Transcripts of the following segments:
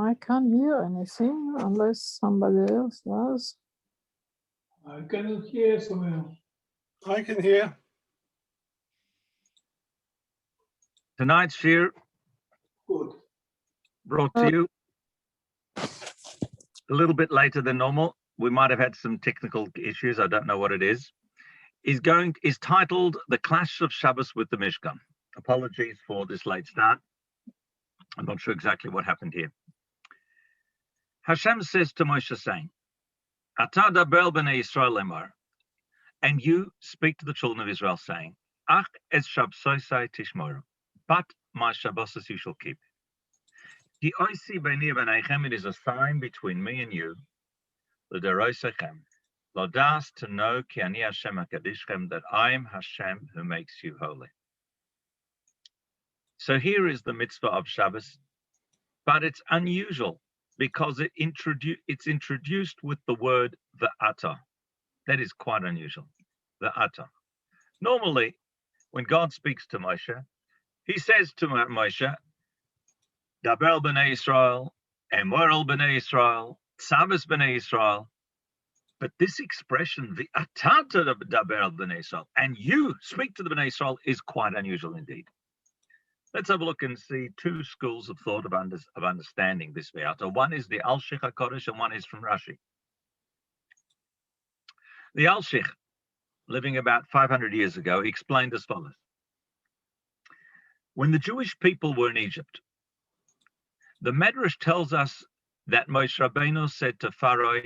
I can't hear anything unless somebody else does. I cannot hear someone. I can hear. Tonight's shir Good. brought to you a little bit later than normal. We might have had some technical issues. I don't know what it is. Is titled "The Clash of Shabbos with the Mishkan." Apologies for this late start. I'm not sure exactly what happened here. Hashem says to Moshe, saying, "Ata daber b'nei Yisrael lemar," and you speak to the children of Israel, saying, "Ach es Shabbosai tishmoru," but my Shabbos you shall keep. Ki oisi b'nei v'neichem, it is a sign between me and you. L'derosechem, lodas, to know ki ani Hashem hakadishchem, that I am Hashem who makes you holy. So here is the mitzvah of Shabbos, but it's unusual because it's introduced with the word v'ata. That is quite unusual, v'ata. Normally, when God speaks to Moshe, he says to Moshe, Daber b'nei Yisrael, Emor el b'nei Yisrael, Tzavis b'nei Yisrael. But this expression, v'ata daber b'nei Yisrael, and you speak to the b'nei Yisrael, is quite unusual indeed. Let's have a look and see two schools of thought of understanding this v'ata. One is the Al-Shich HaKodesh and one is from Rashi. The Al-Shich, living about 500 years ago, explained as follows. When the Jewish people were in Egypt, the Medrash tells us that Moshe Rabbeinu said to Pharaoh,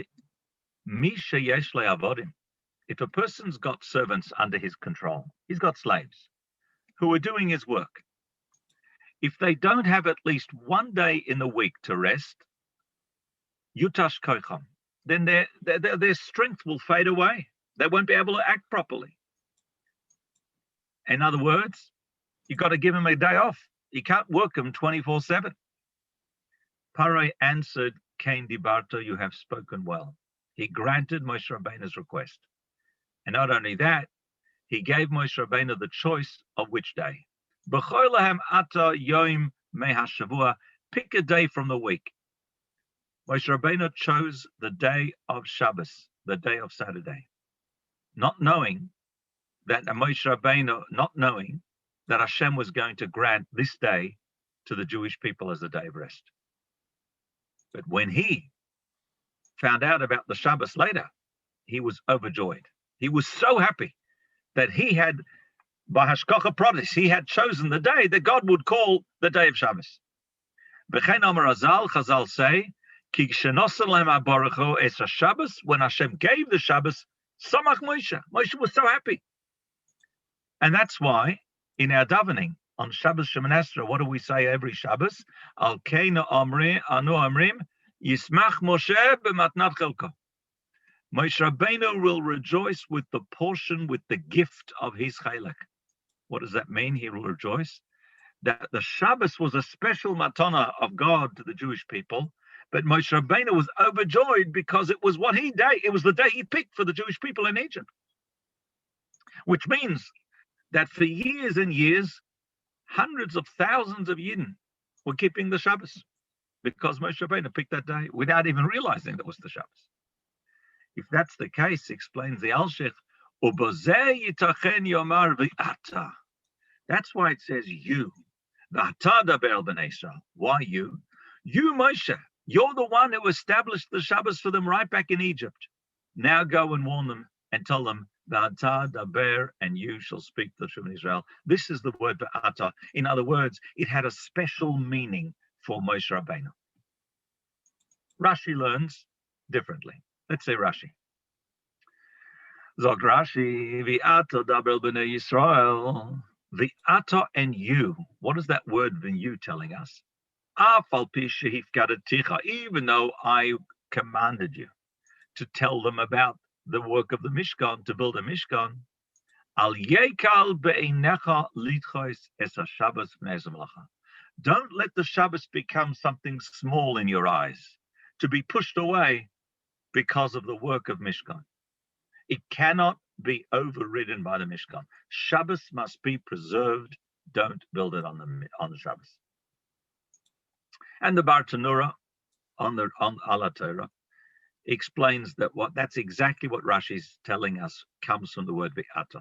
Mi sheyesh le'avodim, if a person's got servants under his control, he's got slaves who are doing his work. If they don't have at least one day in the week to rest, yutash kocham, then their strength will fade away. They won't be able to act properly. In other words, you've got to give them a day off. You can't work them 24/7. Paro answered, Kain dibarto, you have spoken well. He granted Moshe Rabbeinu's request. And not only that, he gave Moshe Rabbeinu the choice of which day. B'cholahem ata yoim mehashavua, pick a day from the week. Moshe Rabbeinu chose the day of Shabbos, the day of Saturday, not knowing that Hashem was going to grant this day to the Jewish people as a day of rest. But when he found out about the Shabbos later, he was overjoyed. He was so happy that he had, by Hashkacha Prodis, he had chosen the day that God would call the day of Shabbos. V'chein Amar Chazal say, Ki shenosan lehem HaBaruch Hu es HaShabbos, when Hashem gave the Shabbos, Samach Moshe. Moshe was so happy. And that's why in our davening on Shabbos Shemoneh Esrei, what do we say every Shabbos? Al keinu anu amrim, Yismach Moshe b'matnat chelko. Moshe Rabbeinu will rejoice with the portion, with the gift of his chelek. What does that mean? He will rejoice that the Shabbos was a special matana of God to the Jewish people, but Moshe Rabbeinu was overjoyed because it was it was the day he picked for the Jewish people in Egypt. Which means that for years and years, hundreds of thousands of Yidden were keeping the Shabbos because Moshe Rabbeinu picked that day without even realizing that was the Shabbos. If that's the case, explains the Al-Shich, Ubozeh yitachen yomar v'ata. That's why it says you. V'ata daber b'nei Yisrael. Why you? You, Moshe, you're the one who established the Shabbos for them right back in Egypt. Now go and warn them and tell them, V'ata daber, and you shall speak to the children of Israel. This is the word v'ata. In other words, it had a special meaning for Moshe Rabbeinu. Rashi learns differently. Let's say Rashi. Zog Rashi, v'ata daber b'nei Yisrael. V'ata and you. What is that word "and you" telling us? Af al pi shehifgadeticha, even though I commanded you to tell them about the work of the Mishkan, to build a Mishkan. Al yekal be'einecha litchos es haShabbos v'nei zamlacha. Don't let the Shabbos become something small in your eyes, to be pushed away because of the work of Mishkan. It cannot be overridden by the Mishkan. Shabbos must be preserved. Don't build it on the Shabbos. And the Bar Tanura on Ala Torah explains that that's exactly what Rashi's telling us comes from the word Ve'ata.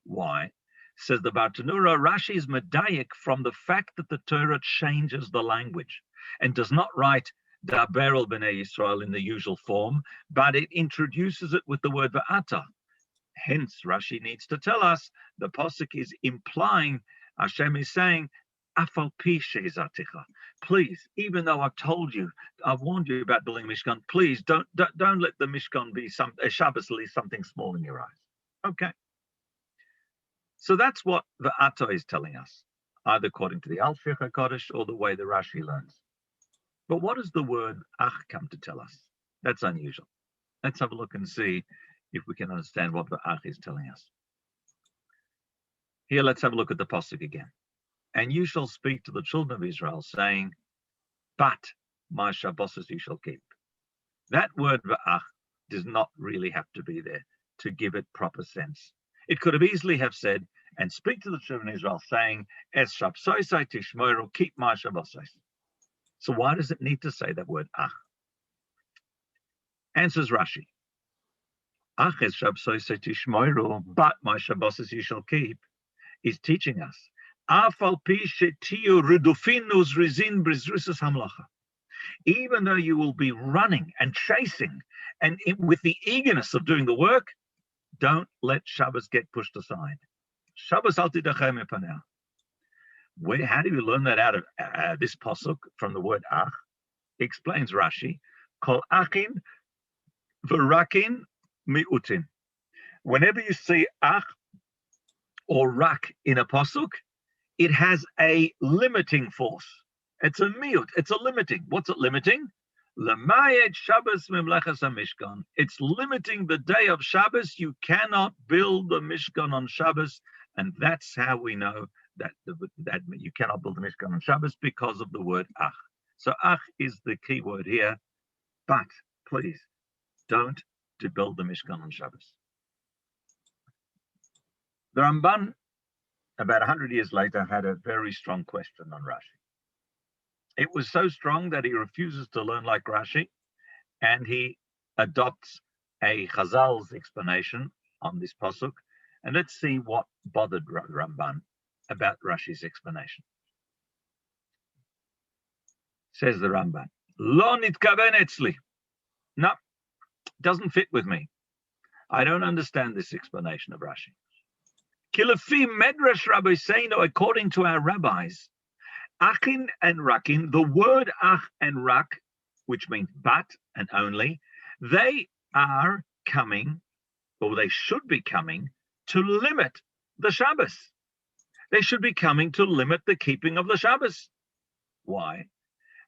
Why? Says the Bartanura, Rashi is medayik from the fact that the Torah changes the language and does not write Daber el Bnei Yisrael in the usual form, but it introduces it with the word Ve'ata. Hence, Rashi needs to tell us the pasuk is implying, Hashem is saying, Afal pi she'izaticha. Please, even though I've told you, I've warned you about building a Mishkan, please don't let the Mishkan be a Shabbos, something small in your eyes. Okay. So that's what the Ato is telling us, either according to the Alfich HaKodesh or the way the Rashi learns. But what does the word Ach come to tell us? That's unusual. Let's have a look and see if we can understand what the Ach is telling us. Here, let's have a look at the pasuk again. And you shall speak to the children of Israel, saying, but my Shabbos you shall keep. That word V'ach does not really have to be there to give it proper sense. It could have easily have said, and speak to the children of Israel, saying, Es Shabbosai tishmoru, keep my Shabbos. So why does it need to say that word Ach? Answers Rashi. Ach es Shabbosai tishmoru, but my Shabbos you shall keep, is teaching us. Even though you will be running and chasing and with the eagerness of doing the work, don't let Shabbos get pushed aside. Shabbos al tidachem epaneh. How do you learn that out of this pasuk from the word ach? Explains Rashi, kol achin v'rakin mi'utin. Whenever you see ach or rak in a pasuk, it has a limiting force. It's a miut. It's a limiting. What's it limiting? L'mayed Shabbos memlechas Mishkan. It's limiting the day of Shabbos. You cannot build the Mishkan on Shabbos, and that's how we know that you cannot build the Mishkan on Shabbos, because of the word ach. So ach is the key word here. But please don't build the Mishkan on Shabbos. The Ramban, about 100 years later, had a very strong question on Rashi. It was so strong that he refuses to learn like Rashi, and he adopts a Chazal's explanation on this pasuk. And let's see what bothered Ramban about Rashi's explanation. Says the Ramban, Lo nitkaven etzli. No, doesn't fit with me. I don't understand this explanation of Rashi. Kilafi medrash Rabbi Seino, according to our rabbis, achin and rakin, the word ach and rak, which means but and only, they are coming, or they should be coming, to limit the Shabbos. They should be coming to limit the keeping of the Shabbos. Why?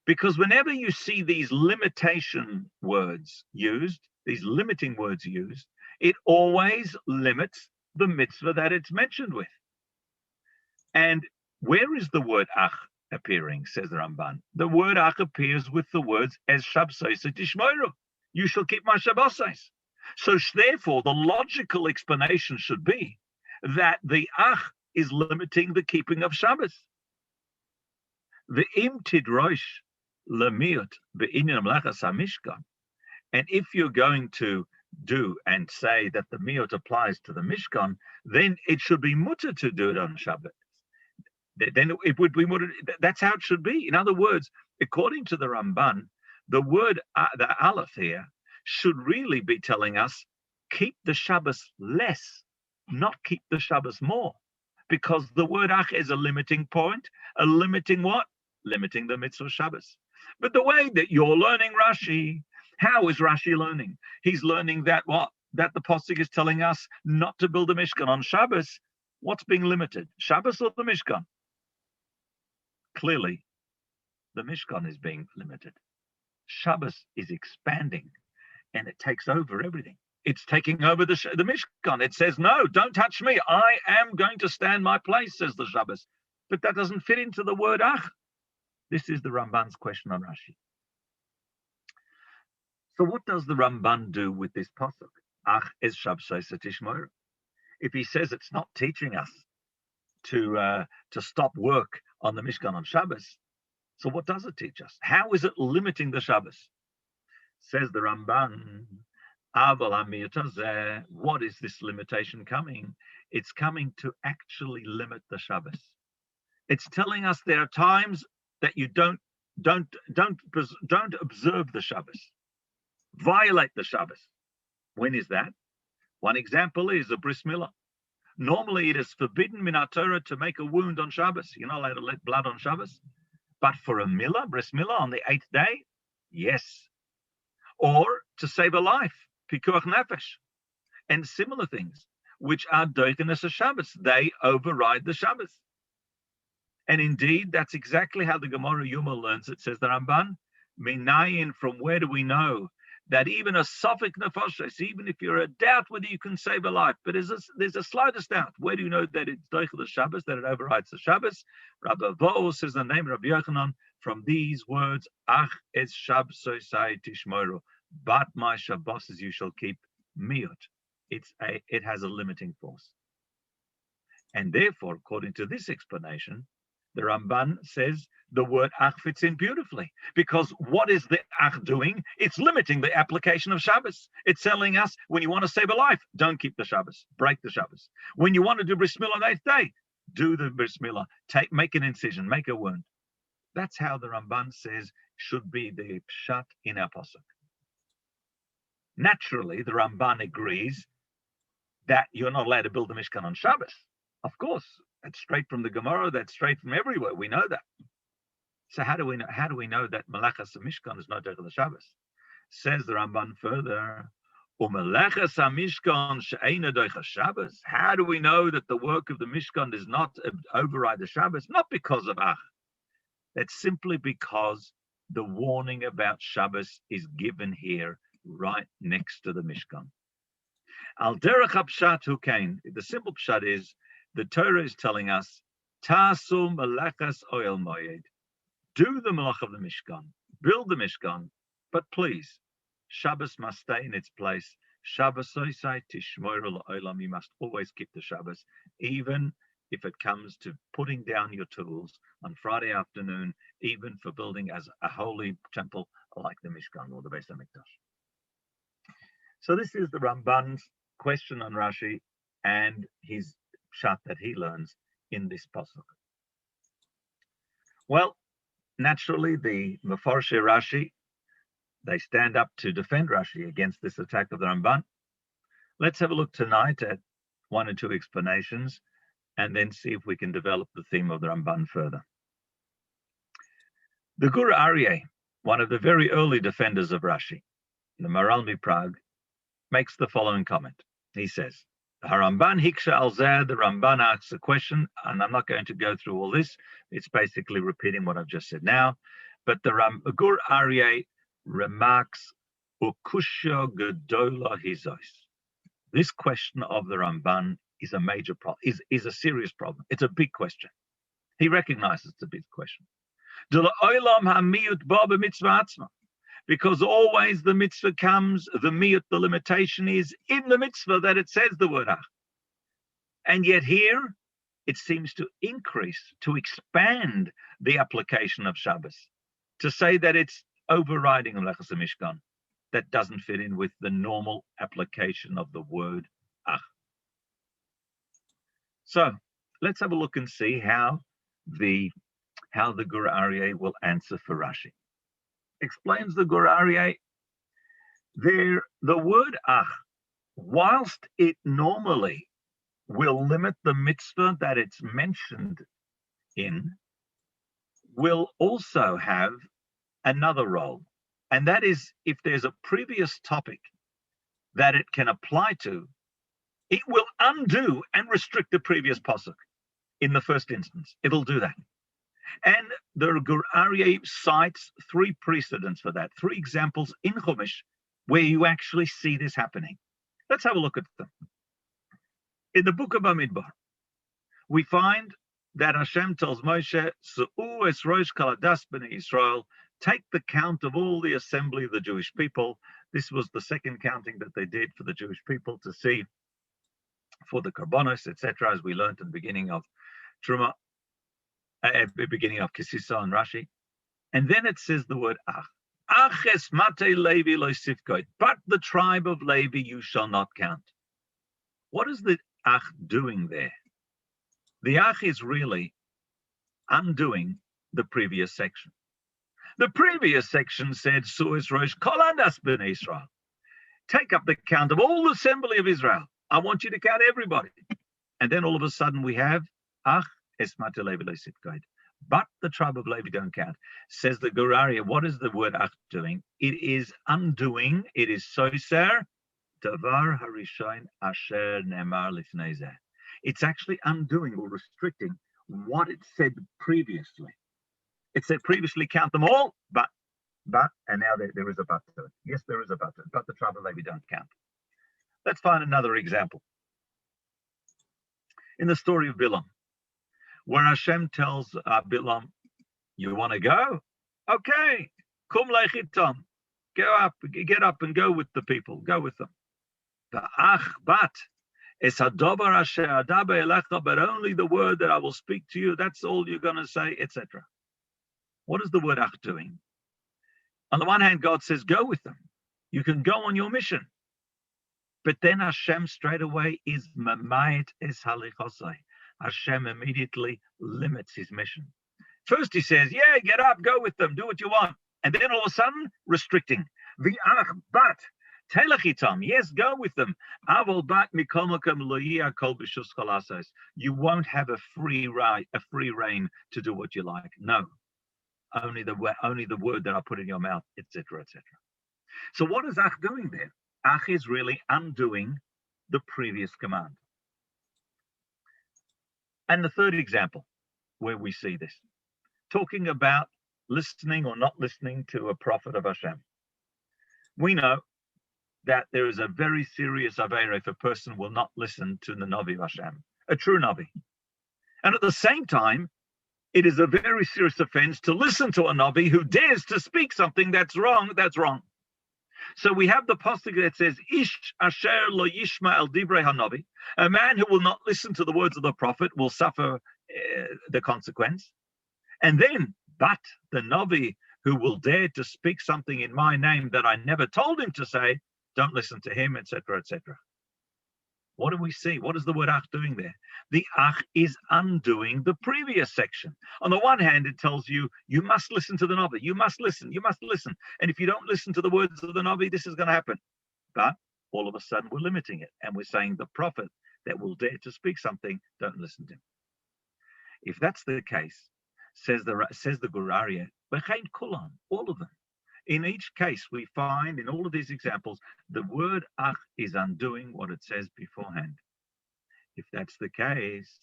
Because whenever you see these limitation words used, these limiting words used, it always limits the mitzvah that it's mentioned with. And where is the word ach appearing, says the Ramban? The word ach appears with the words es Shabbos tishmoru. You shall keep my Shabbos. So therefore, the logical explanation should be that the ach is limiting the keeping of Shabbos. The im tidrosh lemiut be'inyan melachas hamishkan. And if you're going to do and say that the miut applies to the Mishkan, then it should be mutter to do it on Shabbat. Then it would be mutter. That's how it should be. In other words, according to the Ramban, the word, the aleph here, should really be telling us, keep the Shabbos less, not keep the Shabbos more. Because the word ach is a limiting point. A limiting what? Limiting the mitzvah Shabbos. But the way that you're learning Rashi, how is Rashi learning? He's learning that what? That the pasuk is telling us not to build a Mishkan on Shabbos. What's being limited? Shabbos or the Mishkan? Clearly, the Mishkan is being limited. Shabbos is expanding, and it takes over everything. It's taking over the Mishkan. It says, no, don't touch me. I am going to stand my place, says the Shabbos. But that doesn't fit into the word ach. This is the Ramban's question on Rashi. So what does the Ramban do with this pasuk? Ach es Shabbos tishmoru. If he says it's not teaching us to stop work on the Mishkan on Shabbos, So what does it teach us? How is it limiting the Shabbos? Says the Ramban, what is this limitation coming? It's coming to actually limit the Shabbos. It's telling us there are times that you don't observe the Shabbos, violate the Shabbos. When is that? One example is a bris milah. Normally, it is forbidden min Torah to make a wound on Shabbos. You're not allowed to let blood on Shabbos. But for a milah, bris milah, on the 8th day, yes. Or to save a life, pikuach nefesh, and similar things, which are doichenes of Shabbos. They override the Shabbos. And indeed, that's exactly how the Gemara Yuma learns it, says the Ramban. Minayin, from where do we know that even a safek nefashos, even if you're a doubt whether you can save a life, but there's a slightest doubt. Where do you know that it's doichel the Shabbos, that it overrides the Shabbos? Rabbi Broh says the name of Rabbi Yochanan from these words, Ach es Shabbosai tishmoru, but my Shabbos you shall keep miut. It has a limiting force. And therefore, according to this explanation, the Ramban says the word ach fits in beautifully, because what is the ach doing? It's limiting the application of Shabbos. It's telling us when you want to save a life, don't keep the Shabbos, break the Shabbos. When you want to do bris milah on the 8th day, do the bris milah, make an incision, make a wound. That's how the Ramban says should be the pshat in our pasuk. Naturally, the Ramban agrees that you're not allowed to build the Mishkan on Shabbos. Of course, that's straight from the Gemara. That's straight from everywhere. We know that. So how do we know that Malachas Mishkan is not Doichel Shabbos? Says the Ramban further, Umalachas Mishkan she'eina Doichel Shabbos. How do we know that the work of the Mishkan does not override the Shabbos? Not because of Ach. That's simply because the warning about Shabbos is given here, right next to the Mishkan. Al derech hapshat hu kain. The simple pshat is, the Torah is telling us, Tasu malachas oil moed. Do the malach of the Mishkan, build the Mishkan, but please, Shabbos must stay in its place. Shabbos soisai tishmoru la'olam. You must always keep the Shabbos, even if it comes to putting down your tools on Friday afternoon, even for building as a holy temple like the Mishkan or the Beis HaMikdash. So this is the Ramban's question on Rashi and his pshat that he learns in this pasuk. Well, naturally, the Mefarshei Rashi, they stand up to defend Rashi against this attack of the Ramban. Let's have a look tonight at one or two explanations and then see if we can develop the theme of the Ramban further. The Gur Aryeh, one of the very early defenders of Rashi, the Maral Prague, makes the following comment. He says, Haramban hiksha al zeh, the Ramban asks a question, and I'm not going to go through all this. It's basically repeating what I've just said now. But the Gur Aryeh remarks, Ukusha gedola hizos. This question of the Ramban is a major problem, is a serious problem. It's a big question. He recognizes it's a big question. Because always the mitzvah comes, the miyut, the limitation is in the mitzvah that it says the word ach. And yet here, it seems to increase, to expand the application of Shabbos, to say that it's overriding Malachas Mishkan. That doesn't fit in with the normal application of the word ach. So let's have a look and see how the Gur Aryeh will answer for Rashi. Explains the Gur Aryeh, the word ach, whilst it normally will limit the mitzvah that it's mentioned in, will also have another role. And that is, if there's a previous topic that it can apply to, it will undo and restrict the previous pasuk in the first instance. It'll do that. And the Gur Aryeh cites three precedents for that, three examples in Chumash where you actually see this happening. Let's have a look at them. In the book of Bamidbar, we find that Hashem tells Moshe, Su'u es rosh kaladas b'nei Yisrael, take the count of all the assembly of the Jewish people. This was the second counting that they did for the Jewish people to see for the Karbonos, etc., as we learned at the beginning of Truma, at the beginning of Sisa and Rashi. And then it says the word ach. Ach es mate Levi lo sifkoid. But the tribe of Levi you shall not count. What is the ach doing there? The ach is really undoing the previous section. The previous section said, Suis Rosh Kol Adas Ben Israel. Take up the count of all the assembly of Israel. I want you to count everybody. And then all of a sudden we have ach es mate Levi lo sifkoid. But the tribe of Levi don't count. Says the Guraria, what is the word ach doing? It is undoing, it is soiser, davar harishon asher nemar lifnei zeh. It's actually undoing or restricting what it said previously. It said previously count them all, but, and now there is a but to it. Yes, there is a but to it, but the tribe of Levi don't count. Let's find another example. In the story of Bilam, where Hashem tells Bilam, you want to go? Okay, kum lechitam. Get up and go with the people, go with them. But es hadobar asher adaber elecha, but only the word that I will speak to you, that's all you're going to say, etc. What is the word ach doing? On the one hand, God says, go with them. You can go on your mission. But then Hashem straight away is mamayit es halichosai. Hashem immediately limits his mission. First he says, yeah, get up, go with them, do what you want. And then all of a sudden, restricting. V'ach bat, telechitam, yes, go with them. Avol bat mikolmakam loyia kol b'shus chalasos. You won't have a free reign to do what you like. No, only the word that I put in your mouth, etc., etc. So what is ach doing there? Ach is really undoing the previous command. And the third example where we see this, talking about listening or not listening to a prophet of Hashem. We know that there is a very serious avera if a person will not listen to the Navi of Hashem, a true Navi. And at the same time, it is a very serious offense to listen to a Navi who dares to speak something that's wrong, So we have the pasuk that says, Ish asher lo yishma el divrei hanavi. A man who will not listen to the words of the prophet will suffer the consequence. And then, but the Navi who will dare to speak something in my name that I never told him to say, don't listen to him, etc., etc. What do we see? What is the word ach doing there? The ach is undoing the previous section. On the one hand, it tells you, you must listen to the Navi. You must listen. And if you don't listen to the words of the Navi, this is going to happen. But all of a sudden, we're limiting it. And we're saying the prophet that will dare to speak something, don't listen to him. If that's the case, says the Guraria, b'chein kulam, all of them. In each case, we find in all of these examples, the word ach is undoing what it says beforehand. If that's the case,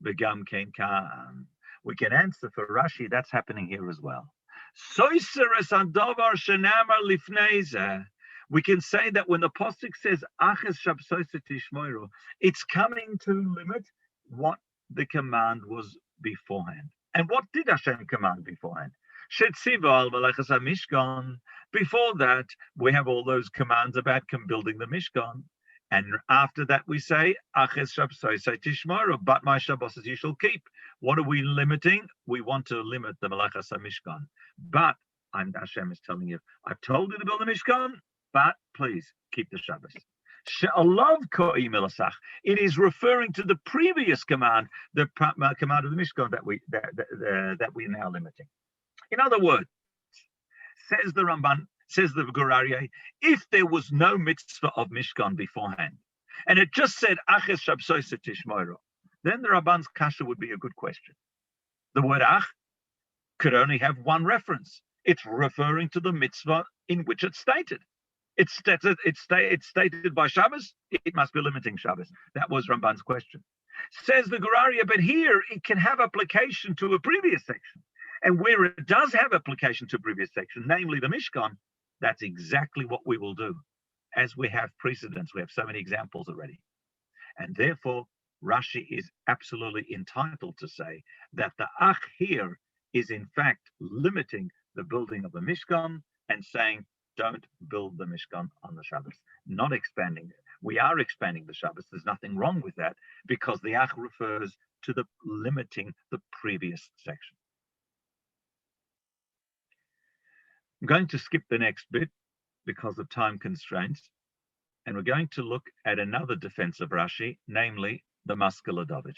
v'gam ken kan, we can answer for Rashi, that's happening here as well. Soiseres andovar shenamar lifnei zeh. We can say that when the pasuk says ach es shabsoset tishmoiro, it's coming to limit what the command was beforehand. And what did Hashem command beforehand? Before that, we have all those commands about building the Mishkan. And after that, we say, but my Shabbos you shall keep. What are we limiting? We want to limit the Malachas HaMishkan. But Hashem is telling you, I've told you to build the Mishkan, but please keep the Shabbos. It is referring to the previous command, the command of the Mishkan that we're now limiting. In other words, says the Ramban, says the Guraria, if there was no mitzvah of Mishkan beforehand, and it just said Aches Shabsoset Tishmoiro, then the Ramban's kasha would be a good question. The word Ach could only have one reference. It's referring to the mitzvah in which it's stated. It's stated by Shabbos, it must be limiting Shabbos. That was Ramban's question. Says the Guraria, but here it can have application to a previous section. And where it does have application to a previous section, namely the Mishkan, that's exactly what we will do. As we have precedents, we have so many examples already. And therefore, Rashi is absolutely entitled to say that the Ach here is in fact limiting the building of the Mishkan and saying, don't build the Mishkan on the Shabbos, not expanding it. We are expanding the Shabbos. There's nothing wrong with that because the Ach refers to the limiting the previous section. I'm going to skip the next bit because of time constraints, and we're going to look at another defense of Rashi, namely the Maskil David.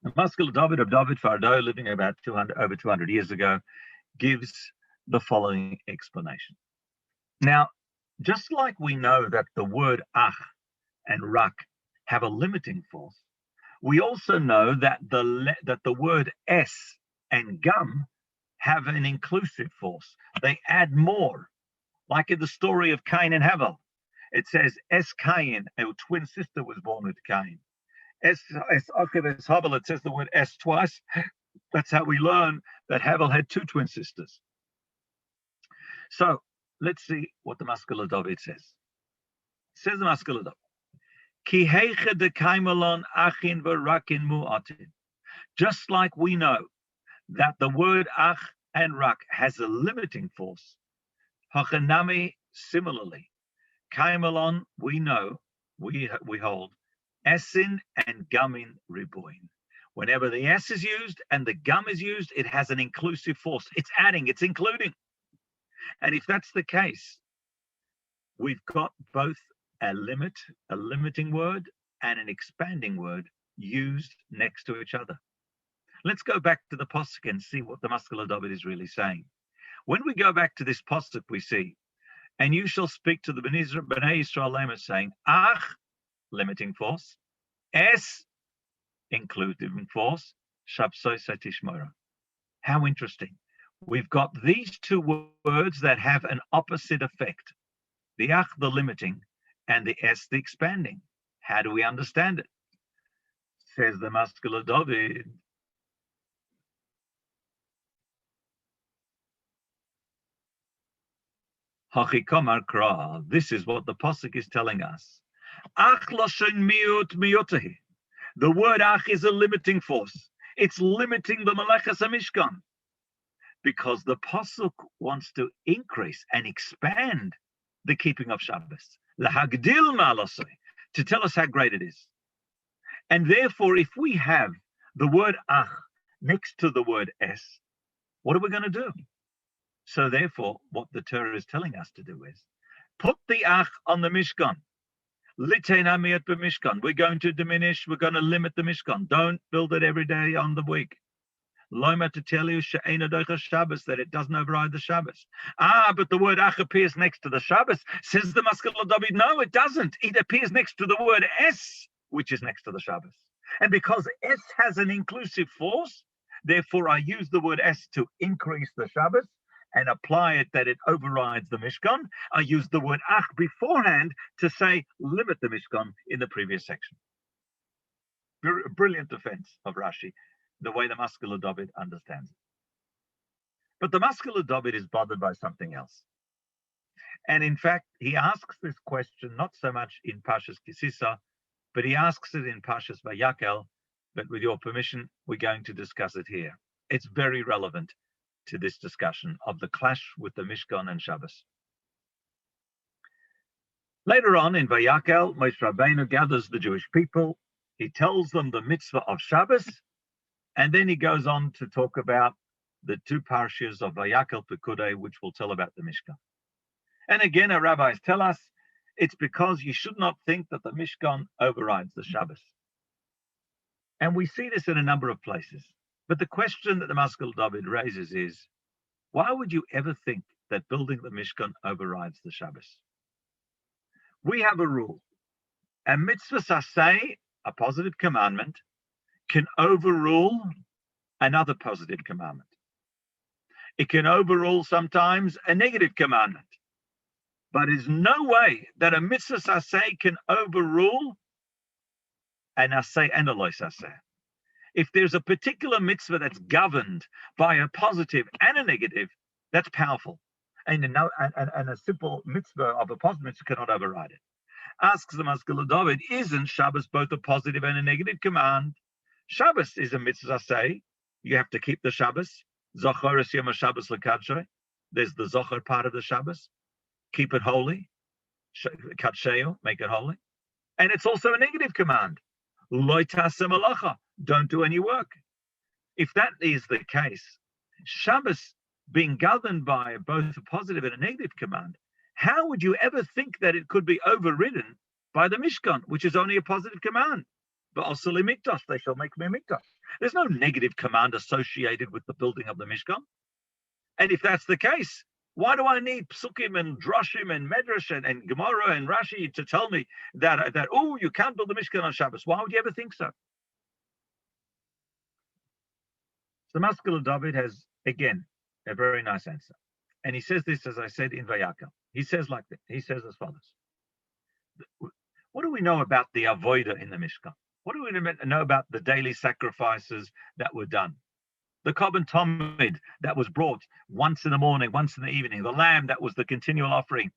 The Maskil David of David Fardo, living about over 200 years ago, gives the following explanation. Now, just like we know that the word ach and rak have a limiting force, we also know that the word es and gam have an inclusive force. They add more. Like in the story of Cain and Havel, it says es Cain, a twin sister was born with Cain. Es Achiv es Havel, it says the word es twice. That's how we learn that Havel had two twin sisters. So let's see what the Maskil David says. It says the Maskil David. Ki heiche de kaimelon achin v'rakin mu'atin. Just like we know that the word ach and rak has a limiting force, hachanami similarly, kaimelon we know, we hold, esin and gamin ribuin. Whenever the s is used and the gum is used, it has an inclusive force. It's adding, it's including. And if that's the case, we've got both a limiting word, and an expanding word used next to each other. Let's go back to the Pasuk and see what the Maskil David is really saying. When we go back to this Pasuk, we see, and you shall speak to the Bnei Yisrael, saying, ach, limiting force, es, inclusive force, shabsoi setishmora. How interesting. We've got these two words that have an opposite effect. The ach, the limiting, and the es, the expanding. How do we understand it? Says the Maskil David. Hachikamar kra. This is what the Pasuk is telling us. Ach lashon miut miutahi. The word ach is a limiting force. It's limiting the Malachas HaMishkan. Because the Pasuk wants to increase and expand the keeping of Shabbos. Lahagdil ma'alasoi, to tell us how great it is. And therefore, if we have the word ach next to the word es, what are we going to do? So therefore, what the Torah is telling us to do is, put the ach on the Mishkan. Litein amiyat b'Mishkan. We're going to diminish, we're going to limit the Mishkan. Don't build it every day on the week. Loma to tell you Shabbos, that it doesn't override the Shabbos. But the word ach appears next to the Shabbos. Says the Maskil David, no, it doesn't. It appears next to the word es, which is next to the Shabbos. And because es has an inclusive force, therefore I use the word es to increase the Shabbos and apply it that it overrides the Mishkan. I use the word ach beforehand to say limit the Mishkan in the previous section. Brilliant defense of Rashi, the way the Maskil David understands it. But the Maskil David is bothered by something else. And in fact, he asks this question not so much in Parshas Sisa, but he asks it in Parshas Vayakel. But with your permission, we're going to discuss it here. It's very relevant to this discussion of the clash with the Mishkan and Shabbos. Later on in Vayakel, Moshe Rabbeinu gathers the Jewish people. He tells them the Mitzvah of Shabbos, and then he goes on to talk about the two Parshas of Vayakel Pekudei, which will tell about the Mishkan. And again, our rabbis tell us it's because you should not think that the Mishkan overrides the Shabbos. And we see this in a number of places. But the question that the Maskil David raises is, why would you ever think that building the Mishkan overrides the Shabbos? We have a rule. A mitzvah saseh, a positive commandment, can overrule another positive commandment. It can overrule sometimes a negative commandment. But there's no way that a mitzvah saseh can overrule an aseh and a lo saseh. If there's a particular mitzvah that's governed by a positive and a negative, that's powerful. And a simple mitzvah of a positive mitzvah cannot override it. Asks the Maskil David, isn't Shabbos both a positive and a negative command? Shabbos is a mitzvah say. You have to keep the Shabbos. Zochor es yom Shabbos l'kadshay. There's the Zochor part of the Shabbos. Keep it holy. Kadsheyo, make it holy. And it's also a negative command. Lo ta'aseh malacha. Don't do any work. If that is the case, Shabbos being governed by both a positive and a negative command, how would you ever think that it could be overridden by the Mishkan, which is only a positive command? But also mikdash, they shall make me a mikdash. There's no negative command associated with the building of the Mishkan. And if that's the case, why do I need psukim and drashim and medrash and Gemara and Rashi to tell me that oh, you can't build the Mishkan on Shabbos? Why would you ever think so? So Maskil David has, again, a very nice answer. And he says this, as I said, in Vayakal. He says like this. He says as follows. What do we know about the avodah in the Mishkan? What do we know about the daily sacrifices that were done? The korban tamid that was brought once in the morning, once in the evening, the lamb that was the continual offering.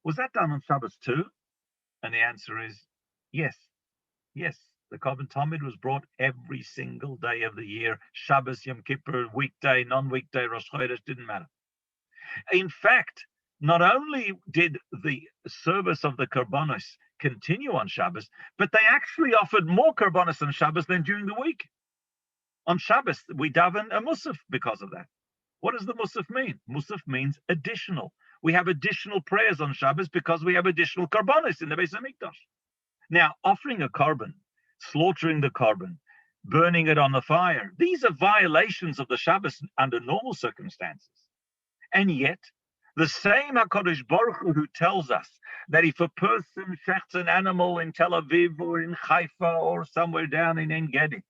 Was that done on Shabbos too? And the answer is yes. Yes, the korban tamid was brought every single day of the year. Shabbos, Yom Kippur, weekday, non-weekday, Rosh Chodesh, didn't matter. In fact, not only did the service of the korbanos continue on Shabbos, but they actually offered more korbanos on Shabbos than during the week. On Shabbos, we daven a musaf because of that. What does the musaf mean? Musaf means additional. We have additional prayers on Shabbos because we have additional korbanos in the Beis HaMikdash. Now, offering a korban, slaughtering the korban, burning it on the fire, these are violations of the Shabbos under normal circumstances. And yet, the same HaKadosh Baruch Hu who tells us that if a person shechts an animal in Tel Aviv or in Haifa or somewhere down in En Gedi,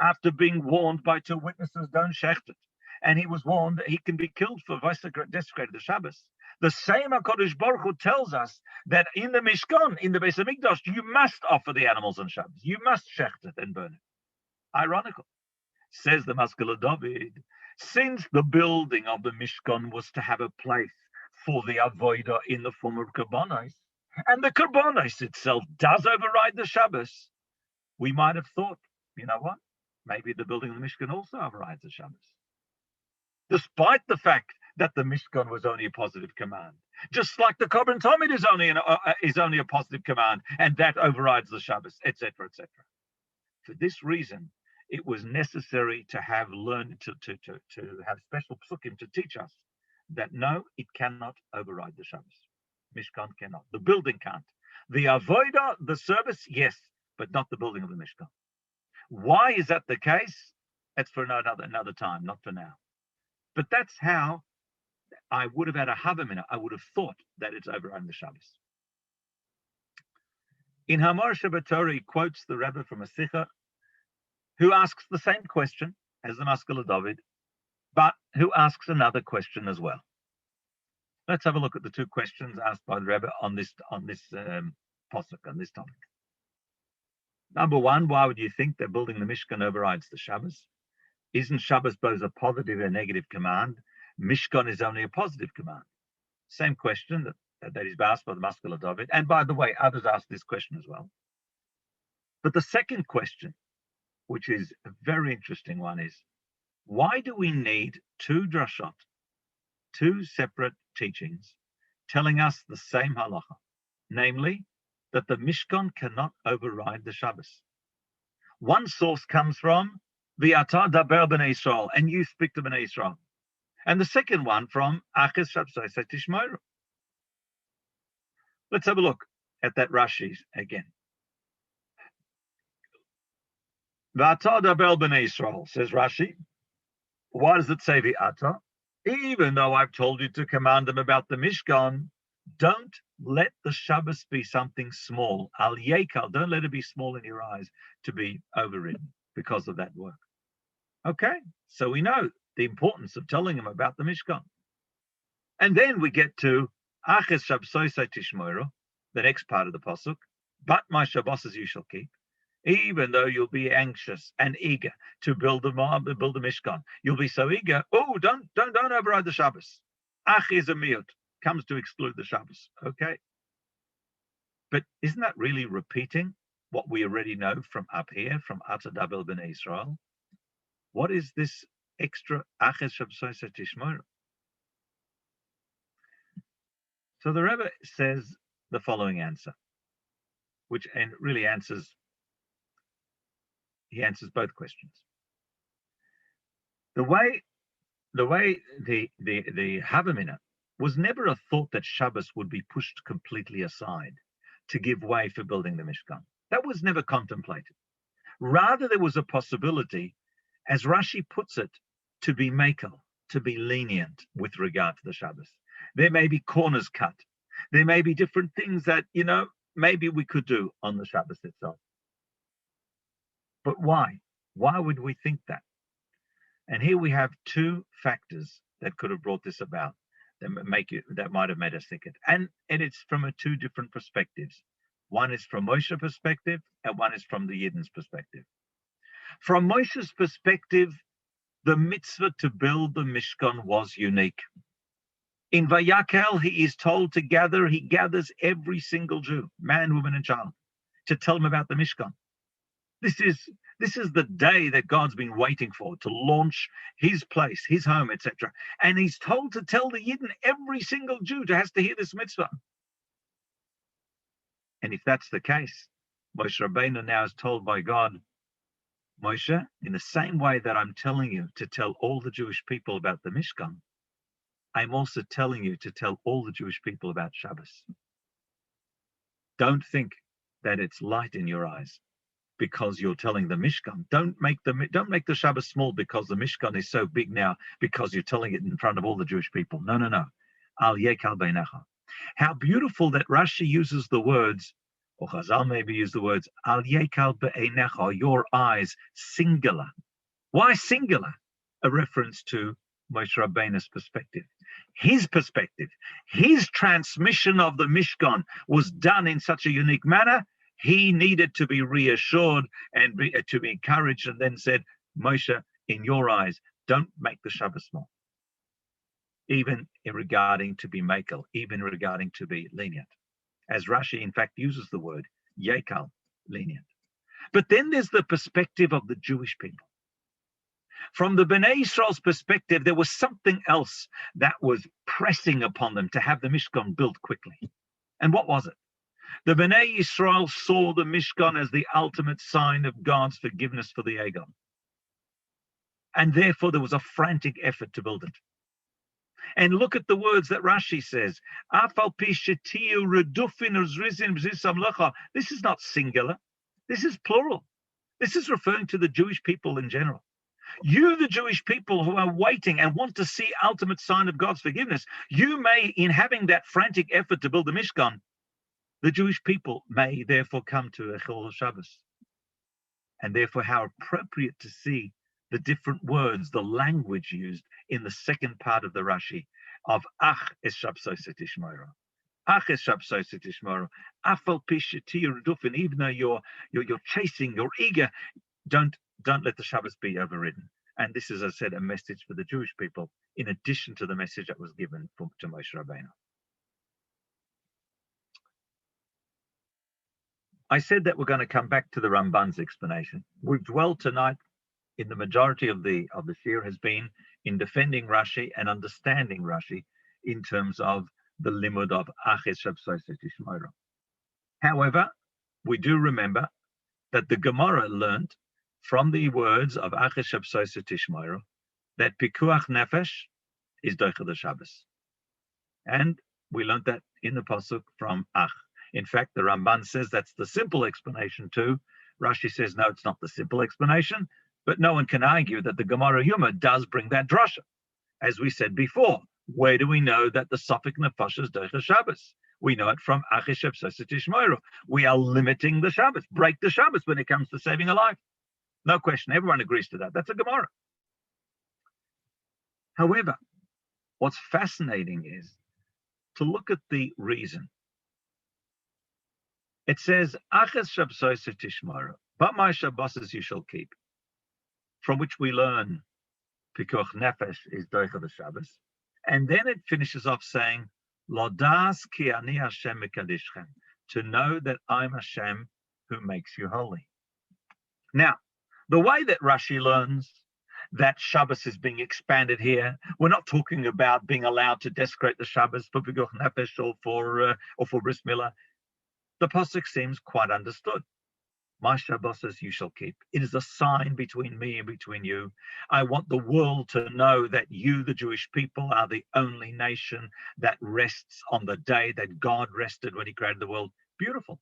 after being warned by two witnesses, don't shecht it, and he was warned that he can be killed for desecrated the Shabbos. The same HaKadosh Baruch Hu tells us that in the Mishkan, in the Beis HaMikdash, you must offer the animals on Shabbos. You must shecht it and burn it. Ironical. Says the Maskil David, since the building of the Mishkan was to have a place for the avodah in the form of korbanos, and the korbanos itself does override the Shabbos, we might have thought, you know what? Maybe the building of the Mishkan also overrides the Shabbos. Despite the fact that the Mishkan was only a positive command, just like the korban tamid is only a positive command, and that overrides the Shabbos, etc., etc. For this reason, it was necessary to have learned to have special psukim to teach us that no, it cannot override the Shabbos. Mishkan cannot. The building can't. The avodah, the service, yes, but not the building of the Mishkan. Why is that the case? That's for another time, not for now. But that's how I would have had a havamina. I would have thought that it's overriding the Shabbos. In Hamor Shabbatori, he quotes the Rabbi from a Sisa, who asks the same question as the Maskil David, but who asks another question as well. Let's have a look at the two questions asked by the Rabbi on this posuk, on this topic. Number one, why would you think that building the Mishkan overrides the Shabbos? Isn't Shabbos both a positive and a negative command? Mishkan is only a positive command. Same question that is asked by the Maskil David. And by the way, others asked this question as well. But the second question, which is a very interesting one, is why do we need two drashot, two separate teachings, telling us the same halacha, namely that the Mishkan cannot override the Shabbos? One source comes from V'ata daber b'nei Yisrael, and you speak to b'nei Yisrael, and the second one from Achas Shabsai Tishmoru. Let's have a look at that Rashi again. V'ata daber b'nei Yisrael, says Rashi. Why does it say V'ata? Even though I've told you to command them about the Mishkan, don't let the Shabbos be something small. Al yekal, don't let it be small in your eyes to be overridden because of that work. Okay, so we know the importance of telling them about the Mishkan. And then we get to Aches Shabsosai Tishmoru, the next part of the pasuk. But my Shabbos you shall keep, even though you'll be anxious and eager to build the Mishkan. You'll be so eager. Oh, don't override the Shabbos. Ach is a miut, comes to exclude the Shabbos. Okay, but isn't that really repeating what we already know from up here, from Ata Dabel B'nei Israel? What is this extra Aches Shabsosai Tishmoru? So the Rebbe says the following answer, which really answers both questions. The way the way the Havamina was never a thought that Shabbos would be pushed completely aside to give way for building the Mishkan. That was never contemplated. Rather, there was a possibility, as Rashi puts it, to be makel, to be lenient with regard to the Shabbos. There may be corners cut. There may be different things that, maybe we could do on the Shabbos itself. But why? Why would we think that? And here we have two factors that could have brought this about, that might have made us think it. And it's from two different perspectives. One is from Moshe's perspective, and one is from the Yidden's perspective. From Moshe's perspective, the mitzvah to build the Mishkan was unique. In Vayakel, he is told to gather, he gathers every single Jew, man, woman, and child, to tell them about the Mishkan. This is the day that God's been waiting for, to launch his place, his home, etc. And he's told to tell the Yidden, every single Jew has to hear this mitzvah. And if that's the case, Moshe Rabbeinu now is told by God, Moshe, in the same way that I'm telling you to tell all the Jewish people about the Mishkan, I'm also telling you to tell all the Jewish people about Shabbos. Don't think that it's light in your eyes because you're telling the Mishkan. Don't make the Shabbos small because the Mishkan is so big now because you're telling it in front of all the Jewish people. No. Al yekal beinecha. How beautiful that Rashi uses the words, or Chazal maybe use the words, al yekal beinecha, your eyes, singular. Why singular? A reference to Moshe Rabbeinu's perspective. His perspective, his transmission of the Mishkan was done in such a unique manner. He needed to be reassured and to be encouraged, and then said, Moshe, in your eyes, don't make the Shabbos small. Even in regarding to be makel, even regarding to be lenient. As Rashi, in fact, uses the word yekal, lenient. But then there's the perspective of the Jewish people. From the Bnei Yisrael's perspective, there was something else that was pressing upon them to have the Mishkan built quickly. And what was it? The Bnei Yisrael saw the Mishkan as the ultimate sign of God's forgiveness for the Egon. And therefore, there was a frantic effort to build it. And look at the words that Rashi says. This is not singular. This is plural. This is referring to the Jewish people in general. You, the Jewish people who are waiting and want to see ultimate sign of God's forgiveness, you may, in having that frantic effort to build the Mishkan, the Jewish people may therefore come to Echel Shabbos. And therefore, how appropriate to see the different words, the language used in the second part of the Rashi of Ach es Shabsoset Ishmoro. Ach es Shabsoset Ishmoro. Afal Pishatir Dufin, even though you're chasing, you're eager, don't let the Shabbos be overridden. And this is, as I said, a message for the Jewish people, in addition to the message that was given to Moshe Rabbeinu. I said that we're going to come back to the Ramban's explanation. We've dwelled tonight in the majority of the shir has been in defending Rashi and understanding Rashi in terms of the limud of Aches Shabsoset Ishmoro. However, we do remember that the Gemara learned from the words of Aches Shabsoset Ishmoro that Pikuach Nefesh is Doicha the Shabbos. And we learned that in the pasuk from Ach. In fact, the Ramban says that's the simple explanation too. Rashi says, no, it's not the simple explanation, but no one can argue that the Gemara Yuma does bring that drasha. As we said before, where do we know that the Safek Nefesh is Doicha Shabbos? We know it from Aches Shabsoset Ishmoro. We are limiting the Shabbos, break the Shabbos when it comes to saving a life. No question, everyone agrees to that. That's a Gemara. However, what's fascinating is to look at the reason. It says, Aches Shabsoset Ishmoro, but my Shabbos you shall keep. From which we learn, Pikuach Nefesh is Doicha the Shabbos. And then it finishes off saying, Lodas ki ani Hashem mekadishchem, to know that I'm Hashem who makes you holy. Now, the way that Rashi learns that Shabbos is being expanded here, we're not talking about being allowed to desecrate the Shabbos for Pikuach Nefesh or for Bris Milah. The pasuk seems quite understood. My Shabbos you shall keep. It is a sign between me and between you. I want the world to know that you, the Jewish people, are the only nation that rests on the day that God rested when he created the world. Beautiful.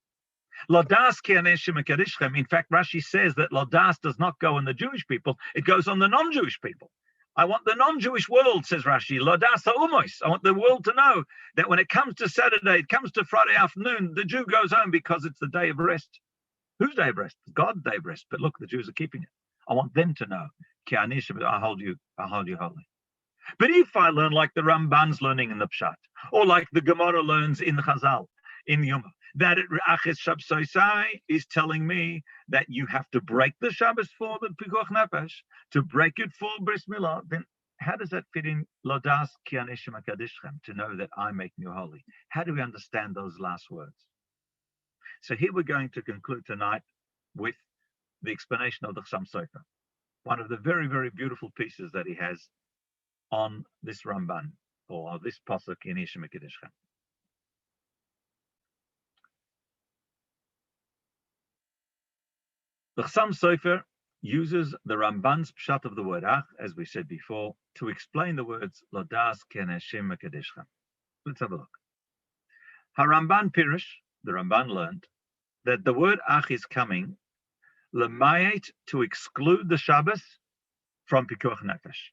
Lodas ki aneshim mekadishchem. In fact, Rashi says that Lodas does not go on the Jewish people, it goes on the non-Jewish people. I want the non-Jewish world, says Rashi, Lodas ha'umois. I want the world to know that when it comes to Saturday, it comes to Friday afternoon, the Jew goes home because it's the day of rest. Whose day of rest? God's day of rest. But look, the Jews are keeping it. I want them to know. Ki aneshim, I hold you holy. But if I learn like the Ramban's learning in the Pshat, or like the Gemara learns in the Chazal, in Yoma, that Achis Shabsosai is telling me that you have to break the Shabbos for the Pikuach Nefesh, to break it for Bris Milah, then how does that fit in Lodas Ki Aneshim HaKadishchem, to know that I'm making you holy? How do we understand those last words? So here we're going to conclude tonight with the explanation of the Chassam Sofer, one of the very, very beautiful pieces that he has on this Ramban, or this Pasuk in Aneshim HaKadishchem. The Chassam Sofer uses the Ramban's pshat of the word ach, as we said before, to explain the words Lodas ki aneshim mekadishchem. Let's have a look. HaRamban Pirush, the Ramban learned that the word ach is coming lemayet, to exclude the Shabbos from pikuach nefesh,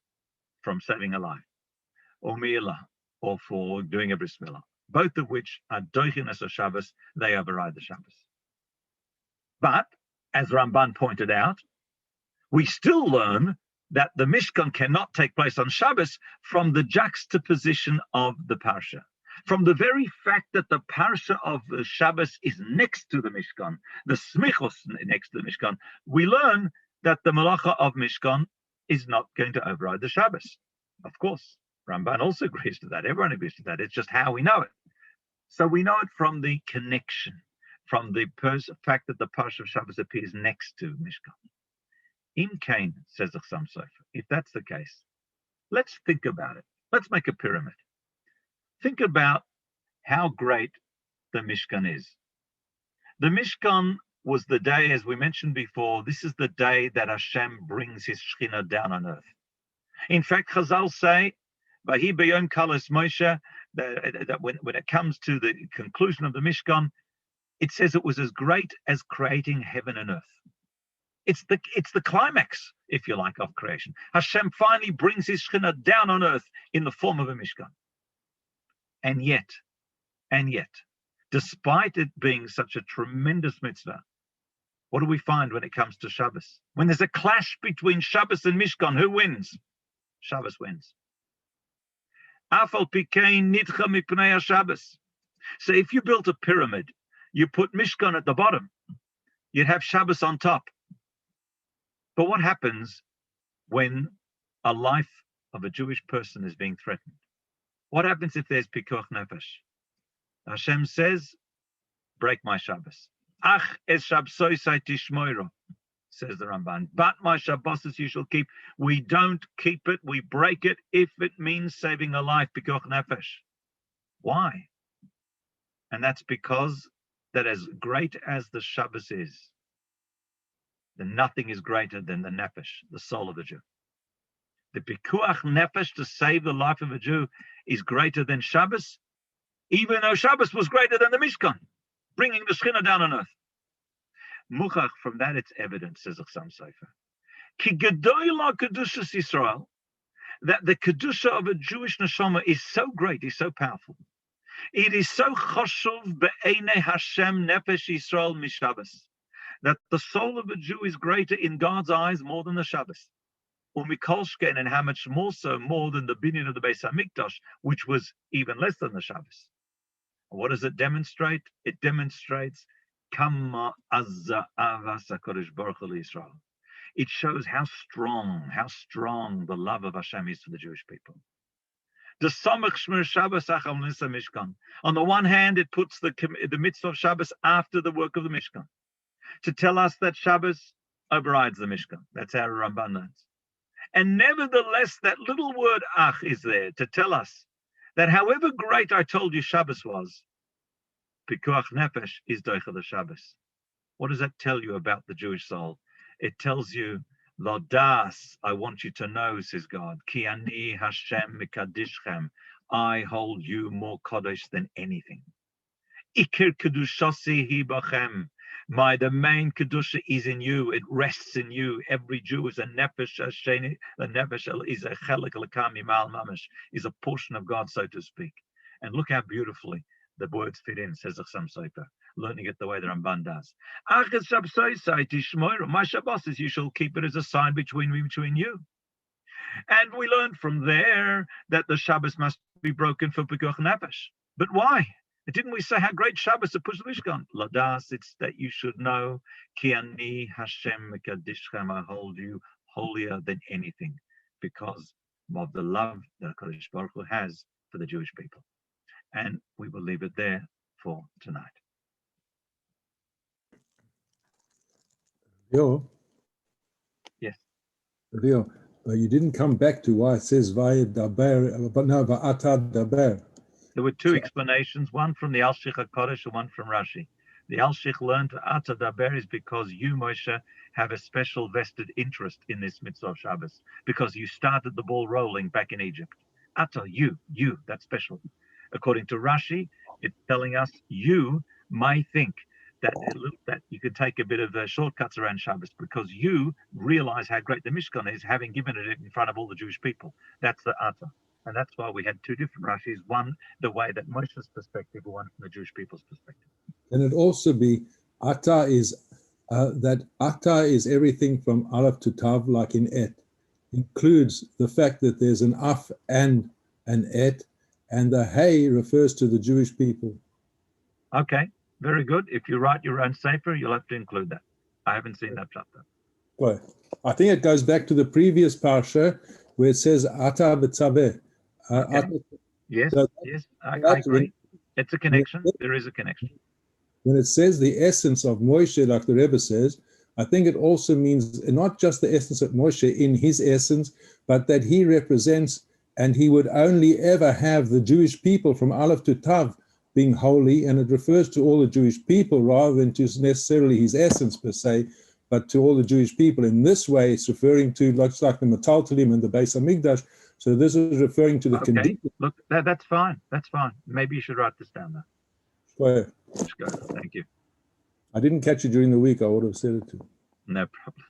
from saving a life, or milah, or for doing a bris milah, both of which are doichinas of Shabbos, they override the Shabbos. But as Ramban pointed out, we still learn that the Mishkan cannot take place on Shabbos from the juxtaposition of the Parsha. From the very fact that the Parsha of the Shabbos is next to the Mishkan, the Smichos next to the Mishkan, we learn that the Malacha of Mishkan is not going to override the Shabbos. Of course, Ramban also agrees to that. Everyone agrees to that. It's just how we know it. So we know it from the connection, from the fact that the Parsha of Shabbos appears next to Mishkan. In Cain, says the Chassam Sofer, if that's the case, let's think about it. Let's make a pyramid. Think about how great the Mishkan is. The Mishkan was the day, as we mentioned before, this is the day that Hashem brings his Shekhinah down on earth. In fact, Chazal say, Vahi b'yom kalos Moshe, that when it comes to the conclusion of the Mishkan, it says it was as great as creating heaven and earth. It's the climax, if you like, of creation. Hashem finally brings his Shekhinah down on earth in the form of a Mishkan. And yet, despite it being such a tremendous mitzvah, what do we find when it comes to Shabbos? When there's a clash between Shabbos and Mishkan, who wins? Shabbos wins. Afal pikein nidcha mipnei Shabbos. So if you built a pyramid, you put Mishkan at the bottom, you'd have Shabbos on top. But what happens when a life of a Jewish person is being threatened? What happens if there's pikuach nefesh? Hashem says, break my Shabbos. Ach es Shabbosai tishmoiro, says the Ramban. But my Shabbos you shall keep. We don't keep it, we break it if it means saving a life, pikuach nefesh. Why? And that's because that as great as the Shabbos is, then nothing is greater than the nefesh, the soul of a Jew. The pikuach nefesh, to save the life of a Jew, is greater than Shabbos, even though Shabbos was greater than the Mishkan, bringing the Shekhinah down on earth. Muchach, from that it's evident, says the Chassam Sofer. Ki gedoyla kedushas Yisrael, that the kedusha of a Jewish neshama is so great, is so powerful. It is so choshuv be'enei Hashem nefesh Yisrael mishabbos, that the soul of a Jew is greater in God's eyes more than the Shabbos. Umikolshken, and how much more so, more than the binyan of the Beis HaMikdash, which was even less than the Shabbos. What does it demonstrate? It demonstrates kama azza avas HaKadosh Baruch Hu Yisrael. It shows how strong the love of Hashem is for the Jewish people. The Samach Shmir Shabbos Acham Nisa Mishkan. On the one hand, it puts the Mitzvah of Shabbos after the work of the Mishkan, to tell us that Shabbos overrides the Mishkan. That's how Ramban learns. And nevertheless, that little word ach is there to tell us that however great I told you Shabbos was, pikuach nefesh is doicha the Shabbos. What does that tell you about the Jewish soul? It tells you, Lodas, I want you to know, says God, Ki ani Hashem mikadishchem, I hold you more Kodesh than anything. Ikir kedushasi hi bachem, the main kedusha is in you. It rests in you. Every Jew is a nefesh hasheni. The nefesh is a chelik lekami mal mamash, is a portion of God, so to speak. And look how beautifully the words fit in, says the Chassam Sofer, learning it the way the Ramban does. My Shabbos is you shall keep it as a sign between me, between you. And we learned from there that the Shabbos must be broken for Pekuach Nefesh. But why? Didn't we say how great Shabbos to push the Mishkan? Ladas, it's that you should know, Ki ani Hashem mikadishchem, I hold you holier than anything, because of the love that Kodesh Baruch Hu has for the Jewish people. And we will leave it there for tonight. Rio, Yes. Rio, but you didn't come back to why it says Vayedaber, but no, Va'ata Daber. There were two explanations, one from the Al-Shich HaKodesh and one from Rashi. The Al-Shich learned Ata Daber is because you, Moshe, have a special vested interest in this Mitzvah of Shabbos, because you started the ball rolling back in Egypt. Ata, you, that's special. According to Rashi, it's telling us you might think that you could take a bit of shortcuts around Shabbos because you realize how great the Mishkan is, having given it in front of all the Jewish people. That's the Ata. And that's why we had two different Rashis, one the way that Moshe's perspective, one from the Jewish people's perspective. Can it also be Ata is that Ata is everything from Aleph to Tav, like in Et. Includes the fact that there's an Af and an Et, and the Hey refers to the Jewish people. Okay, very good. If you write your own sefer, you'll have to include that. I haven't seen that chapter. Well, I think it goes back to the previous Parsha where it says Ata v'tzaveh. Okay. Yes, so yes, I agree. It's a connection. There is a connection. When it says the essence of Moshe, like the Rebbe says, I think it also means not just the essence of Moshe in his essence, but that he represents, and he would only ever have the Jewish people from Aleph to Tav being holy, and it refers to all the Jewish people rather than to necessarily his essence per se, but to all the Jewish people. In this way, it's referring to, looks like the Metaltalim and the Beis HaMikdash. So this is referring to the condition. Look, that's fine. That's fine. Maybe you should write this down there. Well, Let's go. Thank you. I didn't catch you during the week. I would have said it to you. No problem.